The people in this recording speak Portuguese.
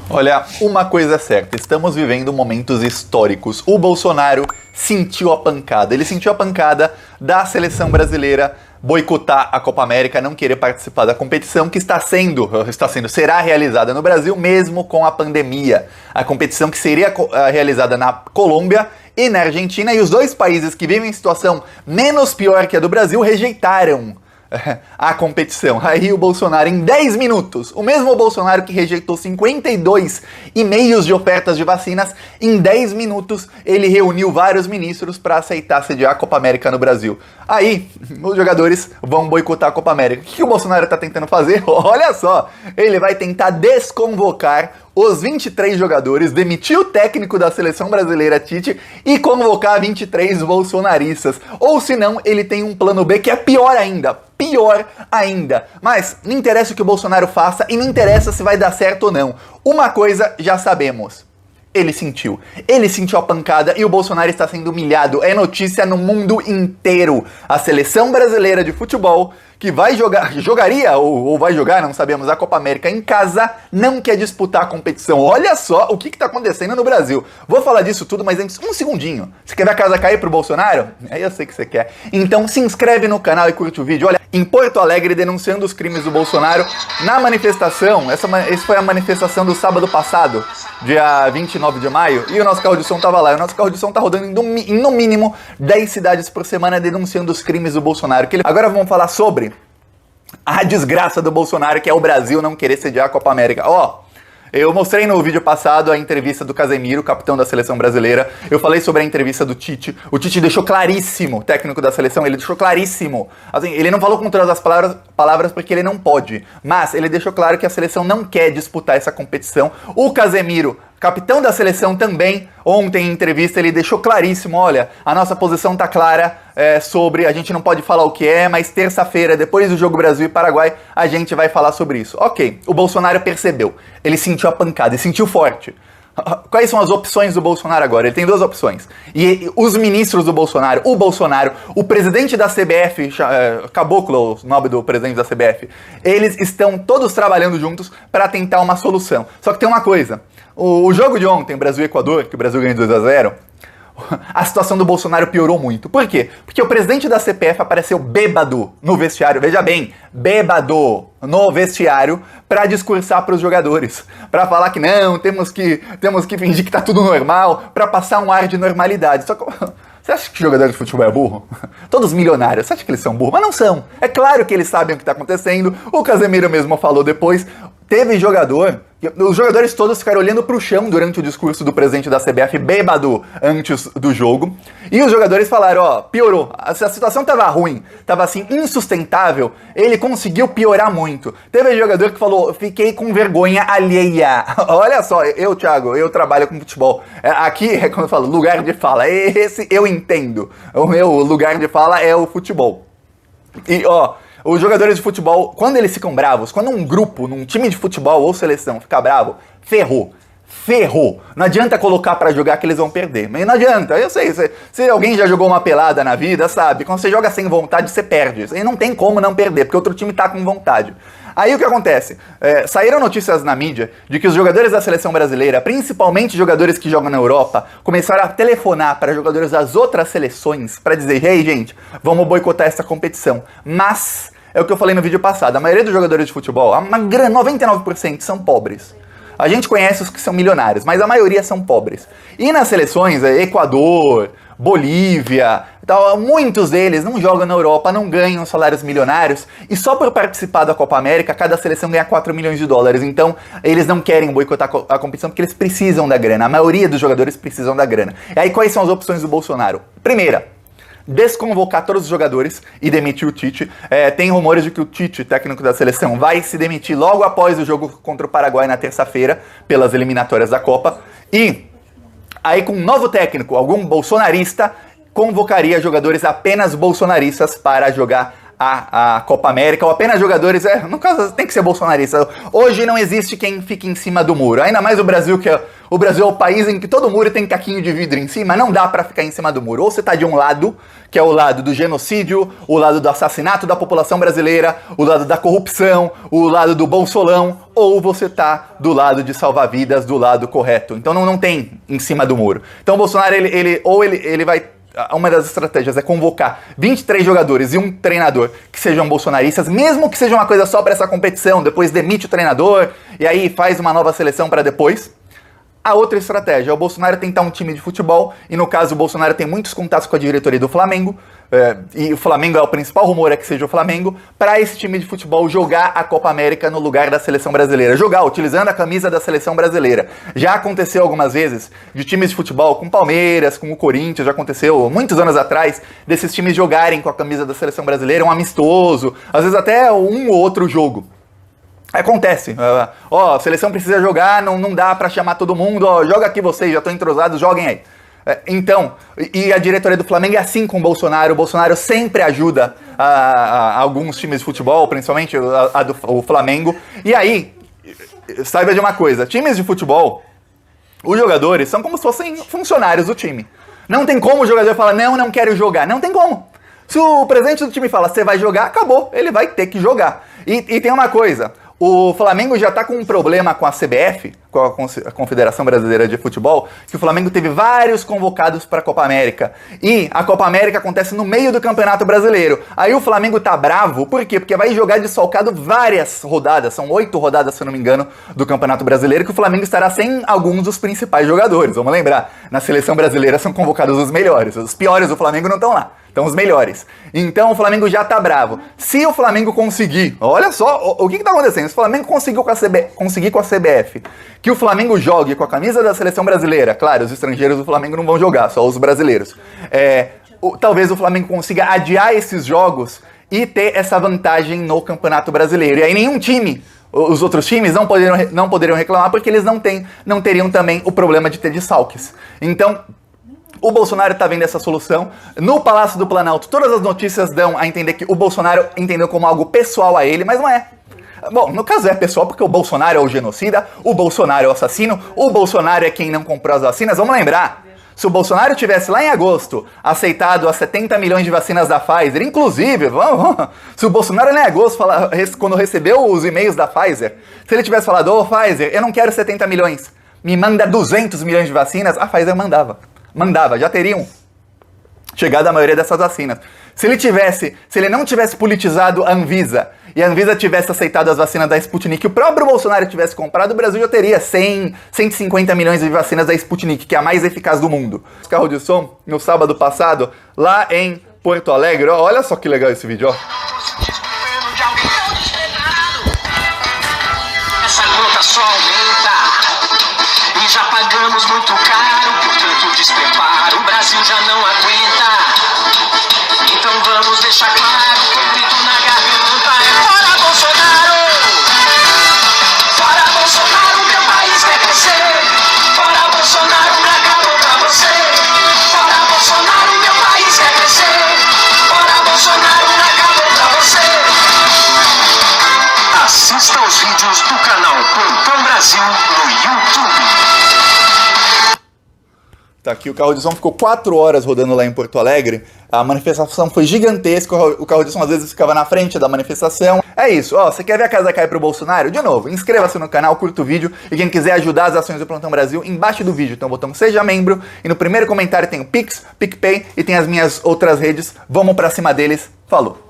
Olha, uma coisa é certa, estamos vivendo momentos históricos. O Bolsonaro sentiu a pancada, ele sentiu a pancada da seleção brasileira boicotar a Copa América, não querer participar da competição que será realizada no Brasil mesmo com a pandemia. A competição que seria realizada na Colômbia e na Argentina, e os dois países que vivem em situação menos pior que a do Brasil rejeitaram a competição. Aí o Bolsonaro, em 10 minutos, o mesmo Bolsonaro que rejeitou 52 e-mails de ofertas de vacinas, em 10 minutos ele reuniu vários ministros para aceitar sediar a Copa América no Brasil. Aí, os jogadores vão boicotar a Copa América. O que o Bolsonaro está tentando fazer? Olha só, ele vai tentar desconvocar os 23 jogadores, demitir o técnico da seleção brasileira, Tite, e convocar 23 bolsonaristas. Ou senão, ele tem um plano B que é pior ainda. Mas não interessa o que o Bolsonaro faça e não interessa se vai dar certo ou não. Uma coisa já sabemos. Ele sentiu a pancada e o Bolsonaro está sendo humilhado. É notícia no mundo inteiro. A seleção brasileira de futebol, que jogaria ou vai jogar, não sabemos, a Copa América em casa, não quer disputar a competição. Olha só o que está acontecendo no Brasil. Vou falar disso tudo, mas antes, um segundinho. Você quer ver a casa cair pro Bolsonaro? Eu sei que você quer. Então se inscreve no canal e curte o vídeo. Olha, em Porto Alegre, denunciando os crimes do Bolsonaro, na manifestação, essa foi a manifestação do sábado passado, dia 29 de maio, e o nosso carro de som tava lá. O nosso carro de som tá rodando em no mínimo 10 cidades por semana denunciando os crimes do Bolsonaro. Agora vamos falar sobre a desgraça do Bolsonaro, que é o Brasil não querer sediar a Copa América. Eu mostrei no vídeo passado a entrevista do Casemiro, capitão da seleção brasileira. Eu falei sobre a entrevista do Tite. O Tite deixou claríssimo, técnico da seleção, ele deixou claríssimo. Assim, ele não falou com todas as palavras porque ele não pode. Mas ele deixou claro que a seleção não quer disputar essa competição. O Casemiro, capitão da seleção também, ontem em entrevista ele deixou claríssimo, olha, a nossa posição tá clara sobre, a gente não pode falar o que é, mas terça-feira, depois do jogo Brasil e Paraguai, a gente vai falar sobre isso. Ok, o Bolsonaro percebeu, ele sentiu a pancada e sentiu forte. Quais são as opções do Bolsonaro agora? Ele tem duas opções. E os ministros do Bolsonaro, o presidente da CBF, Caboclo, o nome do presidente da CBF, eles estão todos trabalhando juntos para tentar uma solução. Só que tem uma coisa, o jogo de ontem, Brasil e Equador, que o Brasil ganhou 2-0, a situação do Bolsonaro piorou muito. Por quê? Porque o presidente da CPF apareceu bêbado no vestiário, veja bem, bêbado no vestiário, para discursar para os jogadores, para falar que não, temos que fingir que tá tudo normal, para passar um ar de normalidade. Só que você acha que jogador de futebol é burro? Todos milionários, você acha que eles são burros? Mas não são. É claro que eles sabem o que está acontecendo. O Casemiro mesmo falou depois. Teve jogador, os jogadores todos ficaram olhando pro chão durante o discurso do presidente da CBF, bêbado, antes do jogo. E os jogadores falaram, piorou. A situação tava ruim, tava assim, insustentável. Ele conseguiu piorar muito. Teve jogador que falou, fiquei com vergonha alheia. Olha só, Thiago, eu trabalho com futebol. Aqui, quando eu falo lugar de fala, esse eu entendo. O meu lugar de fala é o futebol. E, os jogadores de futebol, quando eles ficam bravos, quando um grupo, num time de futebol ou seleção fica bravo, ferrou. Não adianta colocar pra jogar que eles vão perder. Mas não adianta, eu sei, se alguém já jogou uma pelada na vida, sabe, quando você joga sem vontade, você perde. E não tem como não perder, porque outro time tá com vontade. Aí o que acontece? Saíram notícias na mídia de que os jogadores da seleção brasileira, principalmente jogadores que jogam na Europa, começaram a telefonar para jogadores das outras seleções para dizer, ei gente, vamos boicotar essa competição. Mas é o que eu falei no vídeo passado, a maioria dos jogadores de futebol, 99% são pobres. A gente conhece os que são milionários, mas a maioria são pobres. E nas seleções, Equador, Bolívia, muitos deles não jogam na Europa, não ganham salários milionários, e só por participar da Copa América, cada seleção ganha 4 milhões de dólares. Então, eles não querem boicotar a competição porque eles precisam da grana. A maioria dos jogadores precisam da grana. E aí, quais são as opções do Bolsonaro? Primeira, desconvocar todos os jogadores e demitir o Tite. Tem rumores de que o Tite, técnico da seleção, vai se demitir logo após o jogo contra o Paraguai na terça-feira, pelas eliminatórias da Copa. E aí, com um novo técnico, algum bolsonarista, convocaria jogadores apenas bolsonaristas para jogar a Copa América, ou apenas jogadores, no caso tem que ser bolsonarista. Hoje não existe quem fique em cima do muro, ainda mais o Brasil, que é O Brasil é o país em que todo muro tem caquinho de vidro em cima, não dá pra ficar em cima do muro. Ou você tá de um lado, que é o lado do genocídio, o lado do assassinato da população brasileira, o lado da corrupção, o lado do bolsolão, ou você tá do lado de salvar vidas, do lado correto. Então não tem em cima do muro. Então o Bolsonaro, ele vai... Uma das estratégias é convocar 23 jogadores e um treinador que sejam bolsonaristas, mesmo que seja uma coisa só para essa competição, depois demite o treinador e aí faz uma nova seleção para depois. A outra estratégia é o Bolsonaro tentar um time de futebol, e no caso o Bolsonaro tem muitos contatos com a diretoria do Flamengo, e o Flamengo o principal rumor é que seja o Flamengo, para esse time de futebol jogar a Copa América no lugar da seleção brasileira. Jogar utilizando a camisa da seleção brasileira. Já aconteceu algumas vezes de times de futebol com o Palmeiras, com o Corinthians, já aconteceu muitos anos atrás, desses times jogarem com a camisa da seleção brasileira, um amistoso, às vezes até um ou outro jogo. Acontece, a seleção precisa jogar, não dá pra chamar todo mundo, joga aqui vocês, já estão entrosados, joguem aí. Então, e a diretoria do Flamengo é assim com o Bolsonaro sempre ajuda alguns times de futebol, principalmente o Flamengo, e aí, saiba de uma coisa, times de futebol, os jogadores são como se fossem funcionários do time. Não tem como o jogador falar, não quero jogar, não tem como. Se o presidente do time fala, você vai jogar, acabou, ele vai ter que jogar. E tem uma coisa, o Flamengo já tá com um problema com a CBF, com a Confederação Brasileira de Futebol, que o Flamengo teve vários convocados para a Copa América. E a Copa América acontece no meio do Campeonato Brasileiro. Aí o Flamengo tá bravo, por quê? Porque vai jogar desfalcado várias rodadas, são 8 rodadas, se eu não me engano, do Campeonato Brasileiro, que o Flamengo estará sem alguns dos principais jogadores. Vamos lembrar, na seleção brasileira são convocados os melhores, os piores do Flamengo não estão lá. Então os melhores. Então o Flamengo já tá bravo. Se o Flamengo conseguir, olha só o que tá acontecendo. Se o Flamengo conseguir com a CBF que o Flamengo jogue com a camisa da seleção brasileira, claro, os estrangeiros do Flamengo não vão jogar, só os brasileiros. Talvez o Flamengo consiga adiar esses jogos e ter essa vantagem no Campeonato Brasileiro. E aí nenhum time, os outros times não poderiam reclamar porque eles não teriam também o problema de ter desfalques. Então o Bolsonaro tá vendo essa solução. No Palácio do Planalto, todas as notícias dão a entender que o Bolsonaro entendeu como algo pessoal a ele, mas não é. Bom, no caso é pessoal porque o Bolsonaro é o genocida, o Bolsonaro é o assassino, o Bolsonaro é quem não comprou as vacinas. Vamos lembrar, se o Bolsonaro tivesse lá em agosto aceitado as 70 milhões de vacinas da Pfizer, inclusive, se o Bolsonaro lá em agosto, quando recebeu os e-mails da Pfizer, se ele tivesse falado, Pfizer, eu não quero 70 milhões, me manda 200 milhões de vacinas, a Pfizer mandava, já teriam chegado a maioria dessas vacinas. Se ele não tivesse politizado a Anvisa, e a Anvisa tivesse aceitado as vacinas da Sputnik, e o próprio Bolsonaro tivesse comprado, o Brasil já teria 150 milhões de vacinas da Sputnik, que é a mais eficaz do mundo. Os carros de som, no sábado passado, lá em Porto Alegre, olha só que legal esse vídeo, ó. Essa conta só aumenta, e já pagamos muito caro por tanto despreparo, o Brasil já não aguenta. Então vamos deixar claro que o grito na garganta é fora Bolsonaro! Fora Bolsonaro, meu país quer crescer! Fora Bolsonaro, me acabou pra você! Fora Bolsonaro, meu país quer crescer! Fora Bolsonaro, me acabou pra você! Assista os vídeos do canal Plantão Brasil no YouTube. Tá aqui, o carro de som ficou 4 horas rodando lá em Porto Alegre. A manifestação foi gigantesca, o carro de som às vezes ficava na frente da manifestação. É isso, você quer ver a casa cair pro Bolsonaro? De novo, inscreva-se no canal, curta o vídeo, e quem quiser ajudar as ações do Plantão Brasil, embaixo do vídeo tem o botão Seja Membro, e no primeiro comentário tem o Pix, PicPay, e tem as minhas outras redes. Vamos pra cima deles, falou!